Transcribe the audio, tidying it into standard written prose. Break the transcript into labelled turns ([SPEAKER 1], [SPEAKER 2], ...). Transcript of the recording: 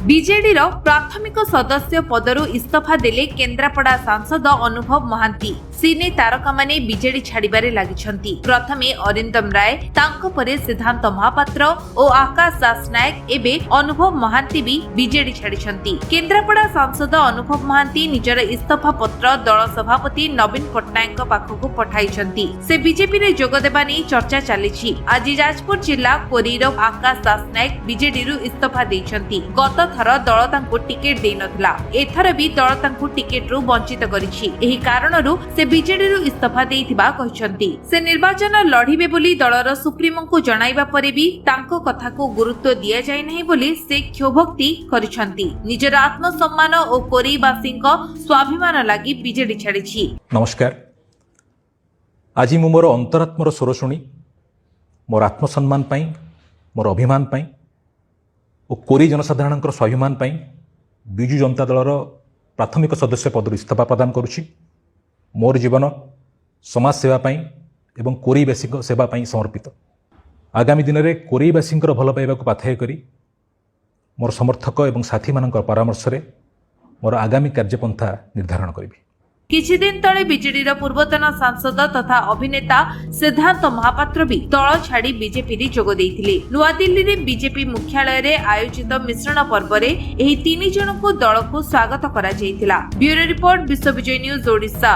[SPEAKER 1] ବିଜେଡିର ପ୍ରାଥମିକ ସଦସ୍ୟ ପଦରୁ ଇସ୍ତଫା ଦେଲେ କେନ୍ଦ୍ରାପଡ଼ା ସାଂସଦ ଅନୁଭବ ମହାନ୍ତି। ସିନେ ତାରକାମାନେ ବିଜେଡି ଛାଡ଼ିବାରେ ଲାଗିଛନ୍ତି। ପ୍ରଥମେ ଅରିନ୍ଦମ ରାୟ, ତାଙ୍କ ପରେ ସିଦ୍ଧାନ୍ତ ମହାପାତ୍ର ଓ ଆକାଶ ଦାସ ନାୟକ, ଏବେ ଅନୁଭବ ମହାନ୍ତି ବି ବିଜେଡି ଛାଡ଼ିଛନ୍ତି। କେନ୍ଦ୍ରାପଡ଼ା ସାଂସଦ ଅନୁଭବ ମହାନ୍ତି ନିଜର ଇସ୍ତଫା ପତ୍ର ଦଳ ସଭାପତି ନବୀନ ପଟ୍ଟନାୟକଙ୍କ ପାଖକୁ ପଠାଇଛନ୍ତି। ସେ ବିଜେପିରେ ଯୋଗ ଦେବା ନେଇ ଚର୍ଚ୍ଚା ଚାଲିଛି। ଆଜି ଯାଜପୁର ଜିଲ୍ଲା କୋରିର ଆକାଶ ଦାସ ନାୟକ ବିଜେଡିରୁ ଇସ୍ତଫା ଦେଇଛନ୍ତି। ଗତ ଥର ଦଳ ତାଙ୍କୁ ଟିକେଟ ଦେଇନଥିଲା, ଏଥର ବି ଦଳ ତାଙ୍କୁ ଟିକେଟରୁ ବଞ୍ଚିତ କରିଛି। ଏହି କାରଣରୁ ସେ ବିଜେଡିରୁ ଇସ୍ତଫା ଦେଇଥିବା କହିଛନ୍ତି। ସେ ନିର୍ବାଚନ ଲଢିବେ ବୋଲି ଦଳର ସୁପ୍ରିମୋଙ୍କୁ ଜଣାଇବା ପରେ ବି ତାଙ୍କ କଥାକୁ ଗୁରୁତ୍ୱ ଦିଆଯାଇ ନାହିଁ ବୋଲି ସେ କ୍ଷୋଭୋକ୍ତି କରିଛନ୍ତି। ନିଜର ଆତ୍ମସମ୍ମାନ ଓ କୋରିବାସୀଙ୍କ ସ୍ୱାଭିମାନ ଲାଗି ବିଜେଡି ଛାଡ଼ିଛି।
[SPEAKER 2] नमस्कार। आज मु मोर अंतरात्मर स्वर शुणी मोर आत्मसम्मान पाई, मोर अभिमान पाई और कोरी जनसाधारण स्वाभिमान पाई विजु जनता दलर प्राथमिक सदस्य पद इस्तीफा प्रदान करुछि। मोर जीवन समाज सेवा पाई एवं कोरीवासी सेवा पाई समर्पित। आगामी दिन में कोरीवासी भल पाइबा पाथेय करी मोर समर्थक एवं साथी मान परामर्श रे मोर आगामी कार्यपंथा निर्धारण करी।
[SPEAKER 1] किछि दिन तले बिजेडीर पूर्वतन सांसद तथा अभिनेता सिद्धांत महापात्र भी दल छाड़ी बीजेपी रे जोग देइथिले। नुआ दिल्ली रे बीजेपी मुख्यालय रे आयोजित मिश्रण पर्व रे एही 3 जणको दल को स्वागत करा जायतिला। ब्यूरो रिपोर्ट विश्व विजय न्यूज ओडिशा।